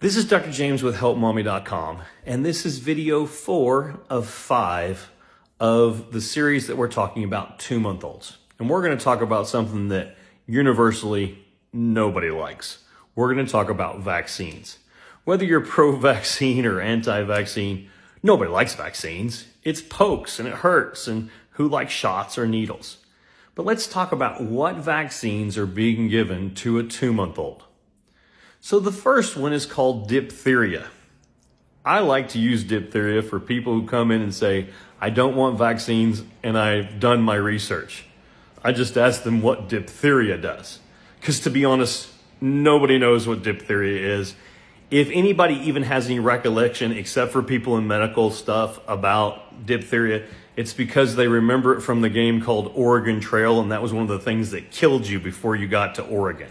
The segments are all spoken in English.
This is Dr. James with Helpmommy.com, and this is video 4 of 5 of the series that we're talking about 2-month-olds. And we're going to talk about something that universally nobody likes. We're going to talk about vaccines. Whether you're pro-vaccine or anti-vaccine, nobody likes vaccines. It's pokes and it hurts, and who likes shots or needles? But let's talk about what vaccines are being given to a 2-month-old. So the first one is called diphtheria. I like to use diphtheria for people who come in and say, I don't want vaccines and I've done my research. I just ask them what diphtheria does. Because to be honest, nobody knows what diphtheria is. If anybody even has any recollection, except for people in medical stuff, about diphtheria, it's because they remember it from the game called Oregon Trail, and that was one of the things that killed you before you got to Oregon.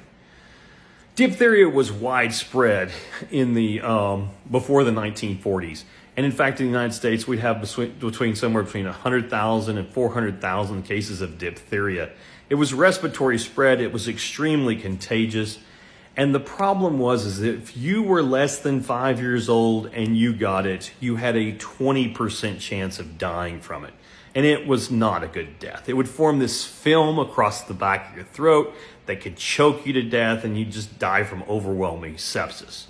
Diphtheria was widespread in the before the 1940s. And in fact, in the United States, we have somewhere between 100,000 and 400,000 cases of diphtheria. It was respiratory spread. It was extremely contagious. And the problem was that if you were less than 5 years old and you got it, you had a 20% chance of dying from it. And it was not a good death. It would form this film across the back of your throat that could choke you to death, and you'd just die from overwhelming sepsis.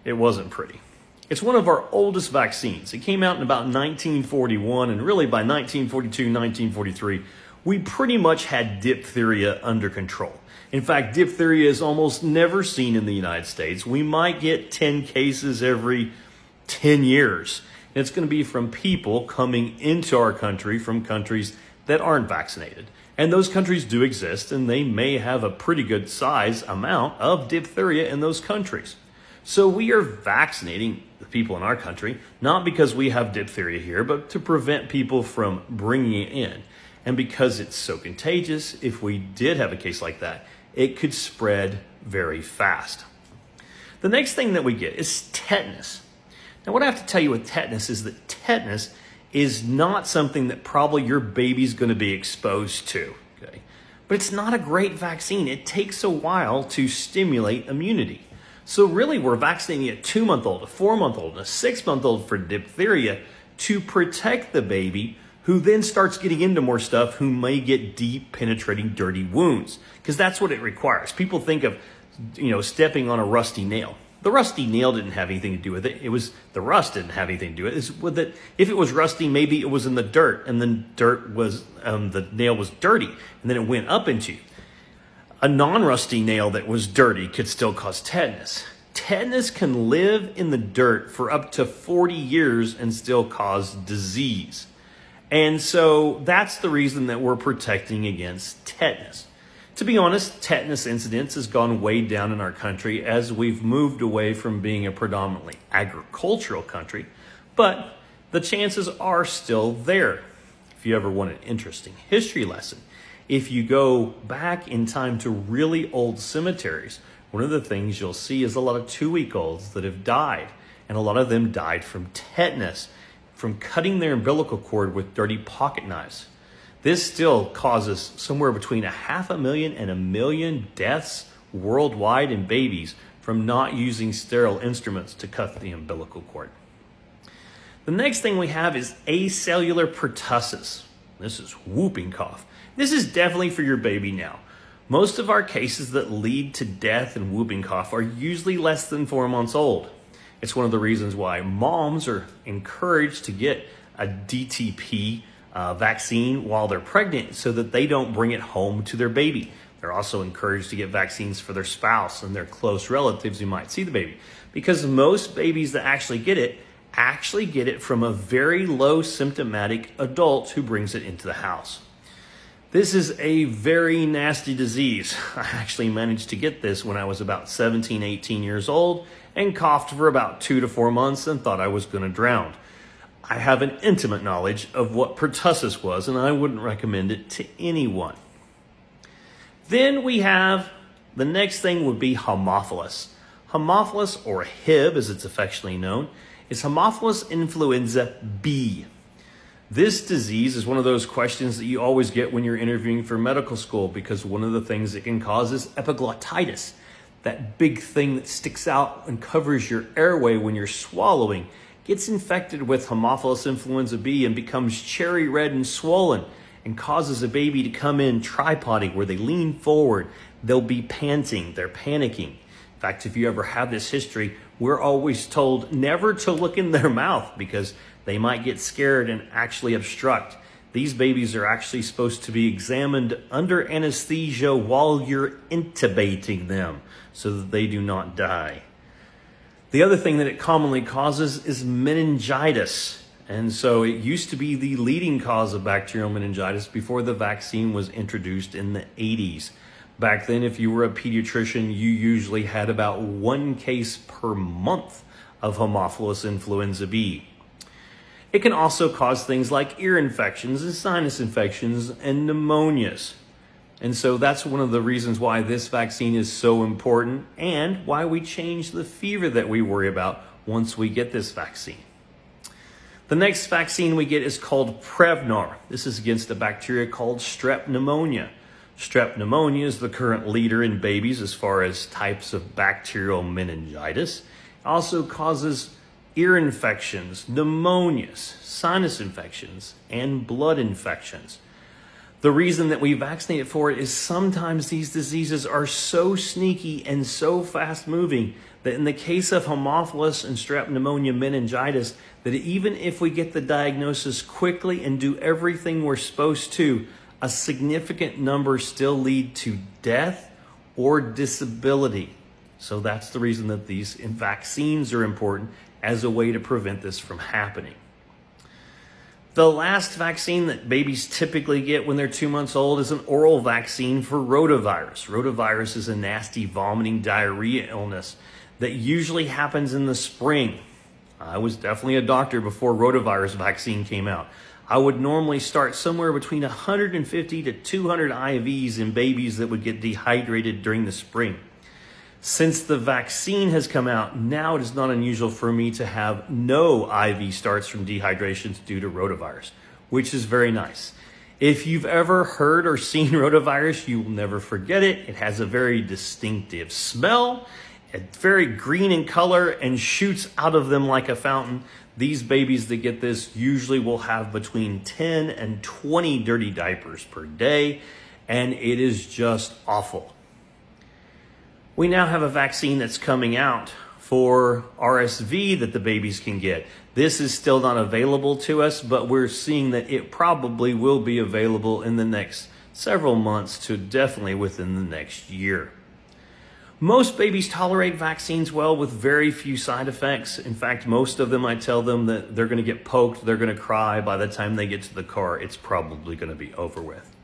It wasn't pretty. It's one of our oldest vaccines. It came out in about 1941, and really by 1942, 1943, we pretty much had diphtheria under control. In fact, diphtheria is almost never seen in the United States. We might get 10 cases every 10 years. And it's going to be from people coming into our country from countries that aren't vaccinated. And those countries do exist, and they may have a pretty good size amount of diphtheria in those countries. So we are vaccinating the people in our country, not because we have diphtheria here, but to prevent people from bringing it in. And because it's so contagious, if we did have a case like that, it could spread very fast. The next thing that we get is tetanus. Now, what I have to tell you with tetanus is that tetanus is not something that probably your baby's going to be exposed to, okay? But it's not a great vaccine. It takes a while to stimulate immunity. So really, we're vaccinating a 2-month-old, a 4-month-old, and a 6-month-old for diphtheria to protect the baby, who then starts getting into more stuff, who may get deep, penetrating, dirty wounds, because that's what it requires. People think of, stepping on a rusty nail. The rusty nail didn't have anything to do with it. It was the rust didn't have anything to do with it. It's with it. If it was rusty, maybe it was in the dirt, and then the nail was dirty, and then it went up into you. A non-rusty nail that was dirty could still cause tetanus. Tetanus can live in the dirt for up to 40 years and still cause disease. And so that's the reason that we're protecting against tetanus. To be honest, tetanus incidence has gone way down in our country as we've moved away from being a predominantly agricultural country, but the chances are still there. If you ever want an interesting history lesson, if you go back in time to really old cemeteries, one of the things you'll see is a lot of 2-week-olds that have died, and a lot of them died from tetanus, from cutting their umbilical cord with dirty pocket knives. This still causes somewhere between 500,000 and 1 million deaths worldwide in babies from not using sterile instruments to cut the umbilical cord. The next thing we have is acellular pertussis. This is whooping cough. This is definitely for your baby now. Most of our cases that lead to death and whooping cough are usually less than 4 months old. It's one of the reasons why moms are encouraged to get a DTP vaccine while they're pregnant so that they don't bring it home to their baby. They're also encouraged to get vaccines for their spouse and their close relatives who might see the baby, because most babies that actually get it from a very low symptomatic adult who brings it into the house. This is a very nasty disease. I actually managed to get this when I was about 17, 18 years old and coughed for about 2 to 4 months and thought I was going to drown. I have an intimate knowledge of what pertussis was, and I wouldn't recommend it to anyone. Then we have, the next thing would be Haemophilus. Haemophilus, or Hib as it's affectionately known, is Haemophilus influenza B. This disease is one of those questions that you always get when you're interviewing for medical school, because one of the things it can cause is epiglottitis. that big thing that sticks out and covers your airway when you're swallowing, gets infected with Haemophilus influenza B and becomes cherry red and swollen and causes a baby to come in tripoding where they lean forward. They'll be panting, they're panicking. In fact, if you ever have this history, we're always told never to look in their mouth because they might get scared and actually obstruct. These babies are actually supposed to be examined under anesthesia while you're intubating them so that they do not die. The other thing that it commonly causes is meningitis. And so it used to be the leading cause of bacterial meningitis before the vaccine was introduced in the 80s. Back then, if you were a pediatrician, you usually had about 1 case per month of Haemophilus influenza B. It can also cause things like ear infections and sinus infections and pneumonias. And so that's one of the reasons why this vaccine is so important and why we change the fever that we worry about once we get this vaccine. The next vaccine we get is called Prevnar. This is against a bacteria called strep pneumonia. Strep pneumonia is the current leader in babies as far as types of bacterial meningitis. It also causes ear infections, pneumonias, sinus infections, and blood infections. The reason that we vaccinate for it is sometimes these diseases are so sneaky and so fast moving that in the case of Haemophilus and strep pneumonia meningitis, that even if we get the diagnosis quickly and do everything we're supposed to, a significant number still lead to death or disability. So that's the reason that these vaccines are important as a way to prevent this from happening. The last vaccine that babies typically get when they're 2 months old is an oral vaccine for rotavirus. Rotavirus is a nasty vomiting diarrhea illness that usually happens in the spring. I was definitely a doctor before rotavirus vaccine came out. I would normally start somewhere between 150 to 200 IVs in babies that would get dehydrated during the spring. Since the vaccine has come out, now it is not unusual for me to have no IV starts from dehydrations due to rotavirus, which is very nice. If you've ever heard or seen rotavirus, you will never forget it. It has a very distinctive smell. It's very green in color and shoots out of them like a fountain. These babies that get this usually will have between 10 and 20 dirty diapers per day, and it is just awful. We now have a vaccine that's coming out for RSV that the babies can get. This is still not available to us, but we're seeing that it probably will be available in the next several months to definitely within the next year. Most babies tolerate vaccines well with very few side effects. In fact, most of them, I tell them that they're going to get poked, they're going to cry. By the time they get to the car, it's probably going to be over with.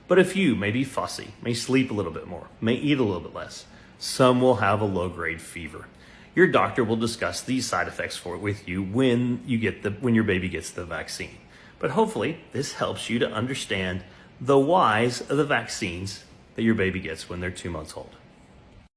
But a few may be fussy, may sleep a little bit more, may eat a little bit less. Some will have a low-grade fever. Your doctor will discuss these side effects with you when your baby gets the vaccine. But hopefully, this helps you to understand the whys of the vaccines that your baby gets when they're 2 months old.